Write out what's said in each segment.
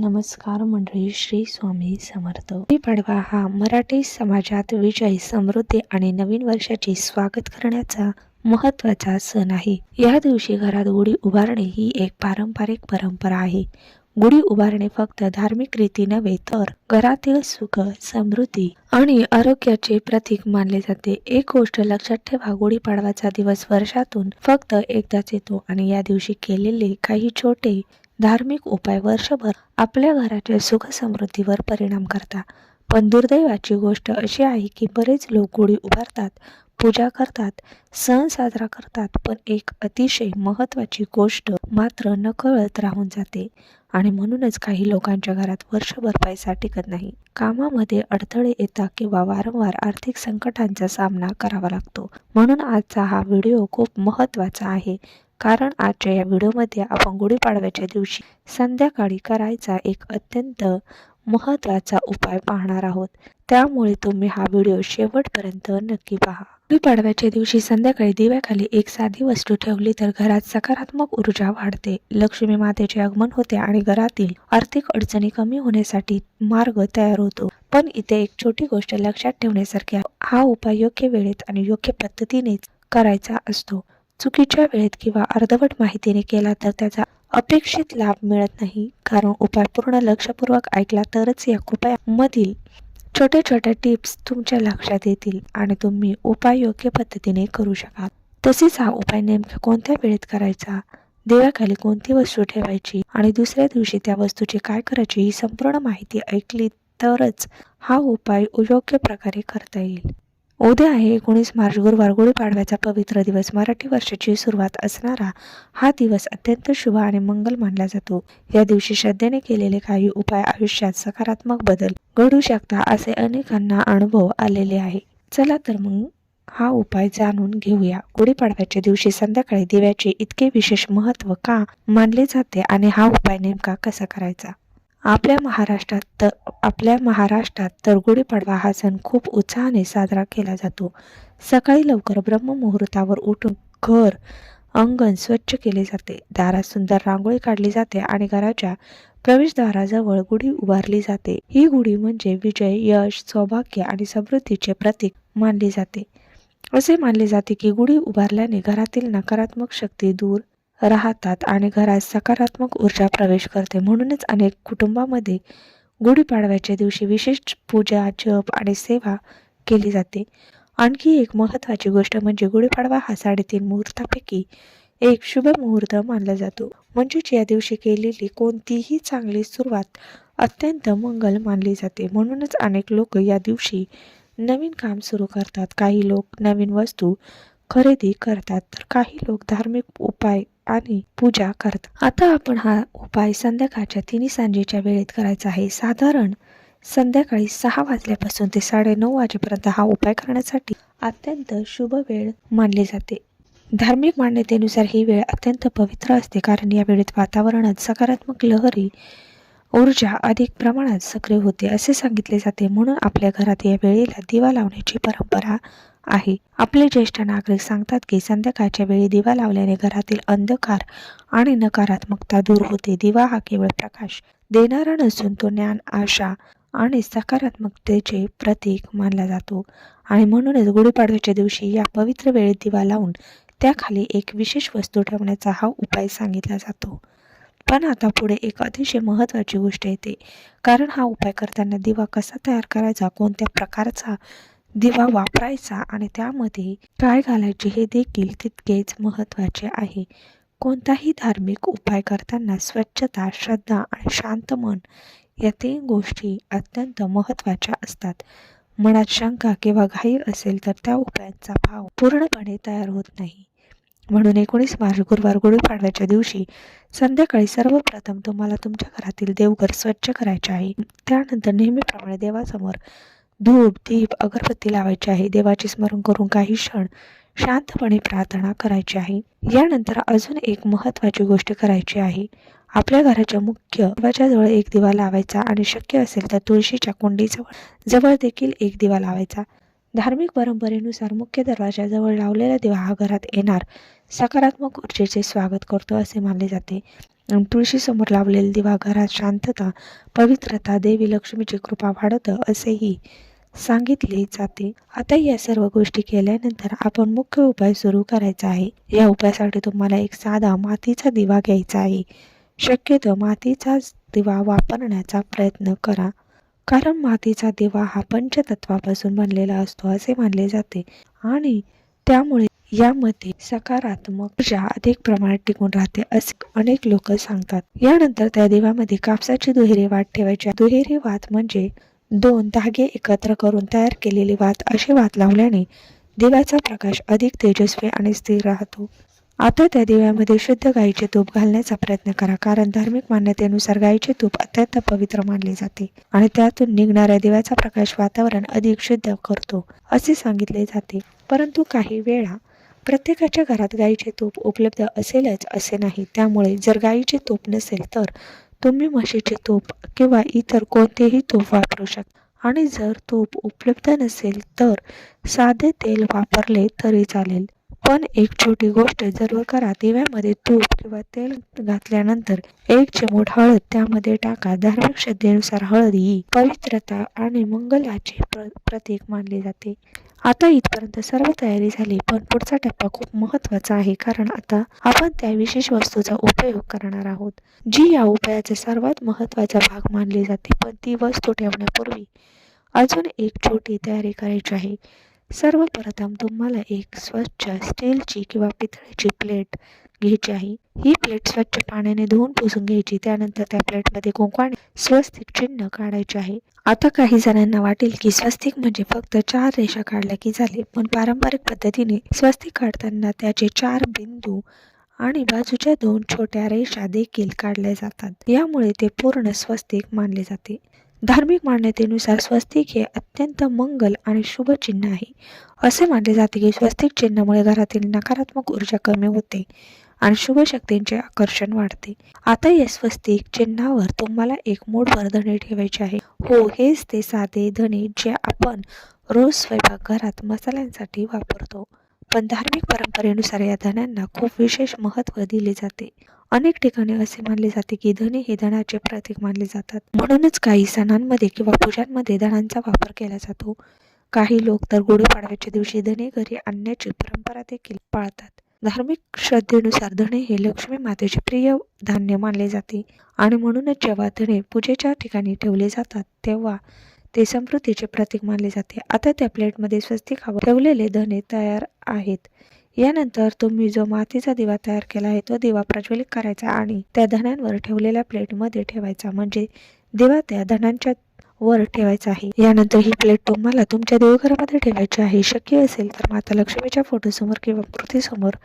नमस्कार मंडळी, श्री स्वामी समर्थ. गुढीपाडवा हा मराठी समाजात विजय, समृद्धी आणि नवीन वर्षाचे स्वागत करण्याचा महत्त्वाचा सण आहे. या दिवशी घरात गुढी उभारणे ही एक पारंपरिक परंपरा आहे. गुढी उभारणे फक्त धार्मिक रीती नव्हे तर घरातील सुख, समृद्धी आणि आरोग्याचे प्रतीक मानले जाते. एक गोष्ट लक्षात ठेवा, गुढीपाडवाचा दिवस वर्षातून फक्त एकदाच येतो आणि या दिवशी केलेले काही छोटे धार्मिक उपाय वर्षभर आपल्या घराच्या सुख समृद्धीवर परिणाम करतात. पण दुर्दैवाची गोष्ट अशी आहे की बरेच लोक गुढी उभारतात, पूजा करतात, सण साजरा करतात, पण एक अतिशय महत्त्वाची गोष्ट मात्र नकळत राहून जाते आणि म्हणूनच काही लोकांच्या घरात वर्षभर पैसा टिकत नाही. कामामध्ये अडथळे येतात किंवा वारंवार आर्थिक संकटांचा सामना करावा लागतो. म्हणून आजचा हा व्हिडिओ खूप महत्त्वाचा आहे. कारण आजच्या या व्हिडिओमध्ये आपण गुढीपाडव्याच्या दिवशी संध्याकाळी करायचा एक अत्यंत महत्त्वाचा उपाय पाहणार आहोत. त्यामुळे तुम्ही हा व्हिडिओ शेवटपर्यंत नक्की पहा. गुढीपाडव्याच्या दिवशी संध्याकाळी दिव्याखाली एक साधी वस्तू ठेवली तर घरात सकारात्मक ऊर्जा वाढते, लक्ष्मी मातेचे आगमन होते आणि घरातील आर्थिक अडचणी कमी होण्यासाठी मार्ग तयार होतो. पण इथे एक छोटी गोष्ट लक्षात ठेवण्यासारखी आहे. हा उपाय योग्य वेळेत आणि योग्य पद्धतीनेच करायचा असतो. चुकीच्या वेळेत किंवा अर्धवट माहितीने केला तर त्याचा अपेक्षित लाभ मिळत नाही. कारण उपाय पूर्ण लक्षपूर्वक ऐकला तरच या उपायामधील छोट्या छोट्या टिप्स तुमच्या लक्षात येतील आणि तुम्ही उपाय योग्य पद्धतीने करू शकाल. तसेच हा उपाय नेमक्या कोणत्या वेळेत करायचा, देवाखाली कोणती वस्तू ठेवायची आणि दुसऱ्या दिवशी त्या वस्तूची काय करायची ही संपूर्ण माहिती ऐकली तरच हा उपाय योग्य प्रकारे करता येईल. उद्या आहे 19 मार्च, गुरुवार. गुढीपाडव्याचा पवित्र दिवस. मराठी वर्षाची सुरुवात असणारा हा दिवस अत्यंत शुभ आणि मंगल मानला जातो. या दिवशी श्रद्धेने केलेले काही उपाय आयुष्यात सकारात्मक बदल घडू शकतात असे अनेकांना अनुभव आलेले आहे. चला तर मग हा उपाय जाणून घेऊया. गुढीपाडव्याच्या दिवशी संध्याकाळी दिव्याचे इतके विशेष महत्त्व का मानले जाते आणि हा उपाय नेमका कसा करायचा. आपल्या महाराष्ट्रात तर गुढीपाडवा हा सण खूप उत्साहाने साजरा केला जातो. सकाळी लवकर ब्रह्ममुहूर्तावर उठून घर अंगण स्वच्छ केले जाते, दारात सुंदर रांगोळी काढली जाते आणि घराच्या प्रवेशद्वाराजवळ गुढी उभारली जाते. ही गुढी म्हणजे विजय, यश, सौभाग्य आणि समृद्धीचे प्रतीक मानली जाते. असे मानले जाते की गुढी उभारल्याने घरातील नकारात्मक शक्ती दूर राहतात आणि घरात सकारात्मक ऊर्जा प्रवेश करते. म्हणूनच अनेक कुटुंबामध्ये गुढीपाडव्याच्या दिवशी विशेष पूजा, जप आणि सेवा केली जाते. आणखी एक महत्त्वाची गोष्ट म्हणजे गुढीपाडवा हा 3.5 मुहूर्तापैकी एक शुभ मुहूर्त मानला जातो. म्हणजेच या दिवशी केलेली कोणतीही चांगली सुरुवात अत्यंत मंगल मानली जाते. म्हणूनच अनेक लोक या दिवशी नवीन काम सुरू करतात, काही लोक नवीन वस्तू खरेदी करतात तर काही लोक धार्मिक उपाय आणि पूजा करतात. आता आपण हा उपाय संध्याकाळच्या 3 सांजेच्या वेळेत करायचा आहे. साधारण संध्याकाळी 6 वाजल्यापासून ते 9:30 वाजेपर्यंत हा उपाय करण्यासाठी अत्यंत शुभ वेळ मानली जाते. धार्मिक मान्यतेनुसार ही वेळ अत्यंत पवित्र असते, कारण या वेळेत वातावरणात सकारात्मक लहरी ऊर्जा अधिक प्रमाणात सक्रिय होते असे सांगितले जाते. म्हणून आपल्या घरात या वेळेला दिवा लावण्याची परंपरा आहे. आपले ज्येष्ठ नागरिक सांगतात की संध्याकाळच्या वेळी दिवा लावल्याने घरातील अंधकार आणि नकारात्मकता दूर होते. दिवा हा केवळ प्रकाश देणारा नसून तो ज्ञान, आशा आणि सकारात्मकतेचे प्रतीक मानला जातो आणि म्हणूनच गुढीपाडव्याच्या दिवशी या पवित्र वेळेत दिवा लावून त्याखाली एक विशेष वस्तू ठेवण्याचा हा उपाय सांगितला जातो. पण आता पुढे एक अतिशय महत्त्वाची गोष्ट येते. कारण हा उपाय करताना दिवा कसा तयार करायचा, कोणत्या प्रकारचा दिवा वापरायचा आणि त्यामध्ये काय घालायचे हे देखील तितकेच महत्त्वाचे आहे. कोणताही धार्मिक उपाय करताना स्वच्छता, श्रद्धा आणि शांत मन या 3 गोष्टी अत्यंत महत्त्वाच्या असतात. मनात शंका किंवा घाई असेल तर त्या उपायांचा भाव पूर्णपणे तयार होत नाही. म्हणून 19 मार्च, गुरुवार. गुढीपाडव्याच्या दिवशी संध्याकाळी सर्वप्रथम तुम्हाला तुमच्या घरातील देवघर स्वच्छ करायचे आहे. त्यानंतर नेहमीप्रमाणे देवासमोर धूप, दीप, अगरबत्ती लावायची आहे. देवाचे स्मरण करून काही क्षण शांतपणे प्रार्थना करायची आहे. यानंतर अजून एक महत्त्वाची गोष्ट करायची आहे. आपल्या घराच्या मुख्य दरवाजाजवळ एक दिवा लावायचा आणि शक्य असेल तर तुळशीच्या कुंडीजवळ देखील एक दिवा लावायचा. धार्मिक परंपरेनुसार मुख्य दरवाजाजवळ लावलेला दिवा हा घरात येणार सकारात्मक ऊर्जेचे स्वागत करतो असे मानले जाते. तुळशी समोर लावलेला दिवा घरात शांतता, पवित्रता, देवी लक्ष्मीची कृपा वाढवतं असेही सांगितले जाते. आता या सर्व गोष्टी केल्यानंतर आपण मुख्य उपाय सुरू करायचा आहे. या उपायासाठी तुम्हाला एक साधा मातीचा दिवा घ्यायचा आहे. शक्यतो मातीचाच दिवा वापरण्याचा प्रयत्न करा, कारण मातीचा दिवा हा पंचतत्वापासून बनलेला असतो असे मानले जाते आणि त्यामुळे यामध्ये सकारात्मक ऊर्जा अधिक प्रमाणात टिकून राहते असे अनेक लोक सांगतात. यानंतर त्या दिव्यामध्ये कापसाची दुहेरी वात ठेवायची. दुहेरी वात म्हणजे 2 धागे एकत्र करून तयार केलेली वात. अशी वात लावल्याने दिव्याचा प्रकाश अधिक तेजस्वी आणि स्थिर राहतो. आता त्या दिव्यामध्ये शुद्ध गाईचे तूप घालण्याचा प्रयत्न करा, कारण धार्मिक मान्यतेनुसार गाईचे तूप अत्यंत पवित्र मानले जाते आणि त्यातून निघणाऱ्या दिव्याचा प्रकाश वातावरण अधिक शुद्ध करतो असे सांगितले जाते. परंतु काही वेळा प्रत्येकाच्या घरात गाईचे तूप उपलब्ध असेलच असे नाही. त्यामुळे जर गाईचे तूप नसेल तर तुम्ही म्हशीचे तूप किंवा इतर कोणतेही तूप वापरू शकता आणि जर तूप उपलब्ध नसेल तर साधे तेल वापरले तरी चालेल. पण एक छोटी गोष्ट जरूर करा. दिव्यामध्ये तूप किंवा तेल घातल्यानंतर 1 चिमूट हळद त्यामध्ये टाका. धार्मिक श्रद्धेनुसार हळद ही पवित्रता आणि मंगलाचे प्रतीक मानले जाते. आता इथपर्यंत सर्व तयारी झाली, पण पुढचा टप्पा खूप महत्त्वाचा आहे, कारण आता आपण त्या विशेष वस्तूचा उपयोग करणार आहोत, जी या उपायाचा सर्वात महत्त्वाचा भाग मानली जाते. पण ती वस्तू ठेवण्यापूर्वी अजून एक छोटी तयारी करायची आहे. सर्वप्रथम तुम्हाला एक स्वच्छ स्टीलची किंवा पितळेची प्लेट घ्यायची आहे. ही प्लेट स्वच्छ पाण्याने धुवून पुसून घ्यायची. त्यानंतर त्या प्लेटमध्ये कुंकवाने स्वस्तिक चिन्ह काढायचे आहे. आता काही जणांना वाटेल की स्वस्तिक म्हणजे फक्त 4 रेषा काढल्या की झाले, पण पारंपरिक पद्धतीने स्वस्तिक काढताना त्याचे 4 बिंदू आणि बाजूच्या 2 छोट्या रेषा देखील काढल्या जातात. यामुळे ते पूर्ण स्वस्तिक मानले जाते. धार्मिक मान्यतेनुसार स्वस्तिक हे अत्यंत मंगल आणि शुभ चिन्ह आहे. असे मानले जाते की स्वस्तिक चिन्हामुळे घरातील नकारात्मक ऊर्जा कमी होते आणि शुभ शक्तींचे आकर्षण वाढते. आता या स्वस्तिक चिन्हावर तुम्हाला एक मूठभर धणे ठेवायचे आहे. हो, हेच ते साधे धणे जे आपण रोज स्वयंपाकघरात मसाल्यांसाठी वापरतो. पण धार्मिक परंपरेनुसार या धण्यांना खूप विशेष महत्त्व दिले जाते. अनेक ठिकाणी असे मानले जाते की धणे हे धनाचे प्रतीक मानले जातात. म्हणूनच काही सणांमध्ये किंवा पूजांमध्ये धण्यांचा वापर केला जातो. काही लोक तर गुढीपाडव्याच्या दिवशी धणे घरी आणण्याची परंपरा देखील पाळतात. धार्मिक श्रद्धेनुसार धणे हे लक्ष्मी मातेचे प्रिय धान्य मानले जाते आणि म्हणूनच जेव्हा धणे पूजेच्या ठिकाणी ठेवले जातात तेव्हा ते समृद्धीचे प्रतीक मानले जाते. आता त्या प्लेटमध्ये स्वस्तिकावर ठेवलेले धणे तयार आहेत. यानंतर तुम्ही जो मातीचा दिवा तयार केला आहे तो दिवा प्रज्वलित करायचा आणि त्या धण्यांवर ठेवलेल्या प्लेटमध्ये ठेवायचा, म्हणजे दिवा त्या धण्यांच्या वर ठेवायचा आहे. यानंतर ही प्लेट तुम्हाला तुमच्या देवघरामध्ये ठेवायची आहे. शक्य असेल तर माता लक्ष्मीच्या फोटोसमोर किंवा मूर्तीसमोर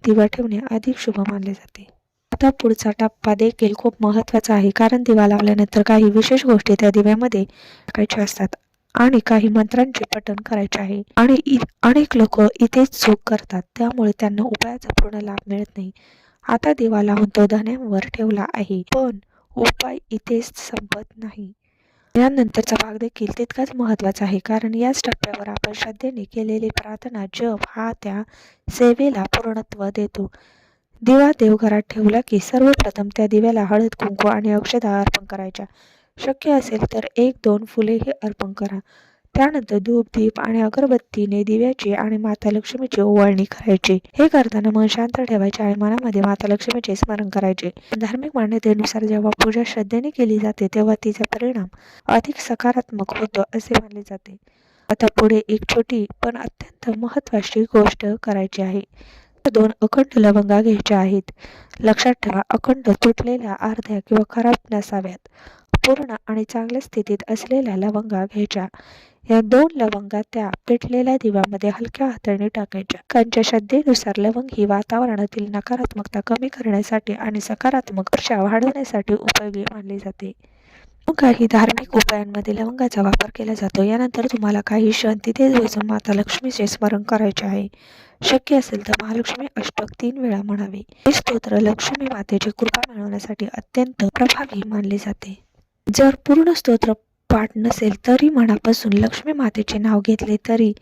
दिवा ठेवणे अधिक शुभ मानले जाते. आता पुढचा टप्पा देखील खूप महत्त्वाचा आहे, कारण दिवा लावल्यानंतर काही विशेष गोष्टी त्या दिव्यामध्ये टाकायच्या असतात आणि काही मंत्रांचे पठण करायचे आहे आणि अनेक लोक इथेच चूक करतात, त्यामुळे त्यांना उपायाचा पूर्ण लाभ मिळत नाही. आता दिवा लावून तो धण्यांवर ठेवला आहे, पण उपाय इथेच संपत नाही. यानंतरचा भाग देखील तितकाच महत्त्वाचा आहे, कारण याच टप्प्यावर आपण श्रद्धेने केलेली प्रार्थना जप हा त्या सेवेला पूर्णत्व देतो. दिवा देवघरात ठेवला की सर्वप्रथम त्या दिव्याला हळद, कुंकू आणि अक्षता अर्पण करायच्या. शक्य असेल तर 1-2 फुलेही अर्पण करा. त्यानंतर धूप, दीप आणि अगरबत्तीने दिव्याची आणि माता लक्ष्मीची ओवाळणी करायची. हे करताना मन शांत ठेवायचे आणि मनामध्ये माता लक्ष्मीचे स्मरण करायचे. धार्मिक मान्यतेनुसार जेव्हा पूजा श्रद्धेने केली जाते तेव्हा तिचा परिणाम अधिक सकारात्मक होतो असे मानले जाते. आता पुढे एक छोटी पण अत्यंत महत्त्वाची गोष्ट करायची आहे. 2 अखंड लवंगा घ्यायच्या आहेत. लक्षात ठेवा, अखंड तुटलेल्या, अर्ध्या किंवा खराब नसाव्यात. पूर्ण आणि चांगल्या स्थितीत असलेल्या लवंगा घ्यायच्या. या 2 लवंगा त्या पेटलेल्या दिव्यामध्ये हलक्या हाताने टाकायच्या. त्यांच्या श्रद्धेनुसार लवंग ही वातावरणातील नकारात्मकता कमी करण्यासाठी आणि सकारात्मक ऊर्जा वाढवण्यासाठी उपयोगी मानली जाते. काही धार्मिक उपायांमध्ये लवंगाचा वापर केला जातो. यानंतर तुम्हाला काही क्षण तिथेच बसून माता लक्ष्मीचे स्मरण करायचे आहे. शक्य असेल तर महालक्ष्मी अष्टक 3 वेळा म्हणावे. हे स्तोत्र लक्ष्मी मातेची कृपा मिळवण्यासाठी अत्यंत प्रभावी मानले जाते. जर पूर्ण स्तोत्र पाठ नसेल तरी मनापासून लक्ष्मी मातेचे नाव घेतले तरी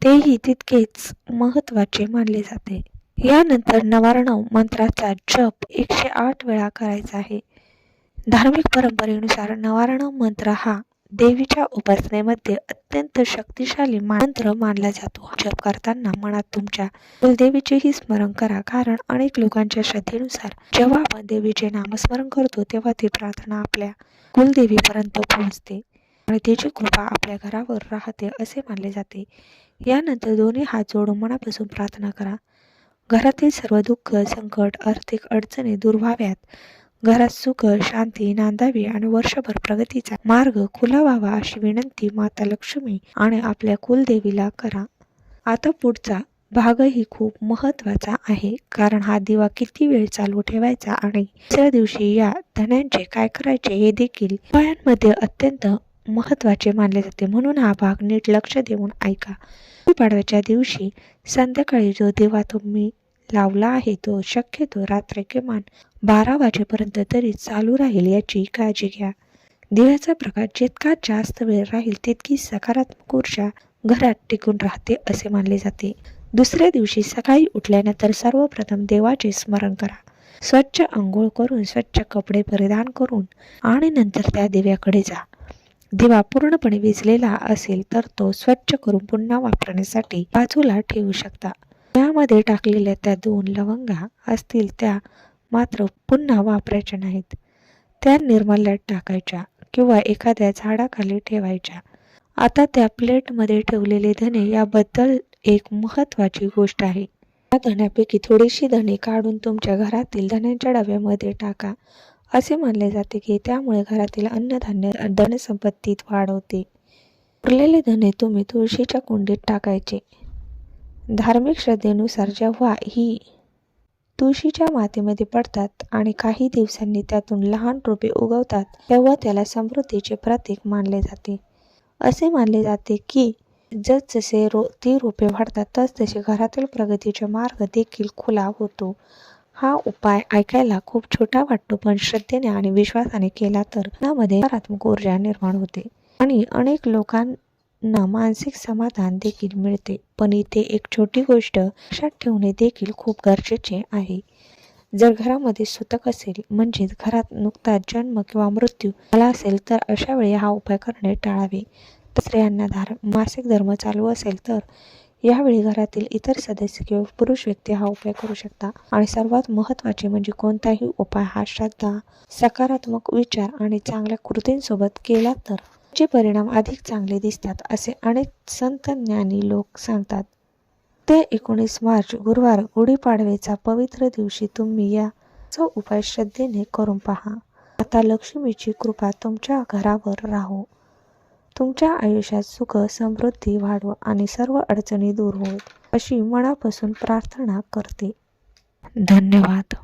तेही तितकेच महत्त्वाचे मानले जाते. यानंतर नवारणव मंत्राचा जप 108 वेळा करायचा आहे. धार्मिक परंपरेनुसार नवारणव मंत्र हा देवीच्या उपासनेमध्ये अत्यंत शक्तिशाली मंत्र मानला जातो. जप करताना मनात तुमच्या कुलदेवीचेही स्मरण करा, कारण अनेक लोकांच्या श्रद्धेनुसार जेव्हा आपण देवीचे नामस्मरण करतो तेव्हा ती प्रार्थना आपल्या कुलदेवीपर्यंत पोहोचते आणि तिची कृपा आपल्या घरावर राहते असे मानले जाते. यानंतर दोन्ही हात जोडून मनापासून प्रार्थना करा. घरातील सर्व दुःख, संकट, आर्थिक अडचणी दूर व्हाव्यात, घरात सुख शांती नांदावी आणि वर्षभर प्रगतीचा मार्ग खुला व्हावा अशी विनंती माता लक्ष्मी आणि आपल्या कुलदेवीला करा. आता पुढचा भागही खूप महत्त्वाचा आहे, कारण हा दिवा किती वेळ चालू ठेवायचा आणि दुसऱ्या दिवशी या धन्यांचे काय करायचे हे देखील उपायांमध्ये अत्यंत महत्त्वाचे मानले जाते. म्हणून हा भाग नीट लक्ष देऊन ऐका. गुढीपाडव्याच्या दिवशी संध्याकाळी जो दिवा तुम्ही लावला आहे तो शक्यतो रात्री किमान 12 वाजेपर्यंत तरी चालू राहील याची काळजी घ्या. दिव्याचा प्रकाश जितका जास्त वेळ राहील तितकी सकारात्मक ऊर्जा घरात टिकून राहते असे मानले जाते. दुसऱ्या दिवशी सकाळी उठल्यानंतर सर्वप्रथम देवाचे स्मरण करा. स्वच्छ अंघोळ करून स्वच्छ कपडे परिधान करून आणि नंतर त्या दिव्याकडे जा. दिवा पूर्णपणे विझलेला असेल तर तो स्वच्छ करून पुन्हा वापरण्यासाठी बाजूला ठेवू शकता. त्यामध्ये टाकलेल्या त्या 2 लवंगा असतील त्या मात्र पुन्हा वापरायच्या नाहीत. त्या निर्माल्यात टाकायच्या किंवा एखाद्या झाडाखाली ठेवायच्या. आता त्या प्लेटमध्ये ठेवलेले धने याबद्दल एक महत्त्वाची गोष्ट आहे. या धन्यापैकी थोडीशी धने काढून तुमच्या घरातील धन्यांच्या डब्यामध्ये टाका. असे मानले जाते की त्यामुळे घरातील अन्नधान्य धनसंपत्तीत वाढ होते. उरलेले धने तुम्ही तुळशीच्या कुंडीत टाकायचे. धार्मिक श्रद्धेनुसार जेव्हा ही तुळशीच्या मातीमध्ये पडतात आणि काही दिवसांनी त्यातून लहान रोपे उगवतात तेव्हा त्याला समृद्धीचे प्रतीक मानले जाते. असे मानले जाते की जसजसे ती रोपे वाढतात तसतसे घरातील प्रगतीचे मार्ग देखील खुला होतो. हा उपाय ऐकायला खूप छोटा वाटतो, पण श्रद्धेने आणि विश्वासाने केला तर मनामध्ये सकारात्मक ऊर्जा निर्माण होते आणि अनेक लोकांना मानसिक समाधान देखील मिळते. पण इथे एक छोटी गोष्ट लक्षात ठेवणे देखील खूप गरजेचे आहे. जर घरामध्ये सुतक असेल, म्हणजेच घरात नुकताच जन्म किंवा मृत्यू झाला असेल तर अशा वेळी हा उपाय करणे टाळावे. तर स्त्रियांना मासिक धर्म चालू असेल तर यावेळी घरातील इतर सदस्य किंवा पुरुष व्यक्ती हा उपाय करू शकता. आणि सर्वात महत्त्वाचे म्हणजे कोणताही उपाय हा श्रद्धा, सकारात्मक विचार आणि चांगल्या कृतींसोबत केला तर त्याचे परिणाम अधिक चांगले दिसतात असे अनेक संत ज्ञानी लोक सांगतात. ते 19 मार्च गुरुवार गुढीपाडव्याचा पवित्र दिवशी तुम्ही याचा उपाय श्रद्धेने करून पहा. आता लक्ष्मीची कृपा तुमच्या घरावर राहो. तुमच्या आयुष्यात सुख समृद्धी वाढो आणि सर्व अडचणी दूर होत अशी मनापासून प्रार्थना करते. धन्यवाद.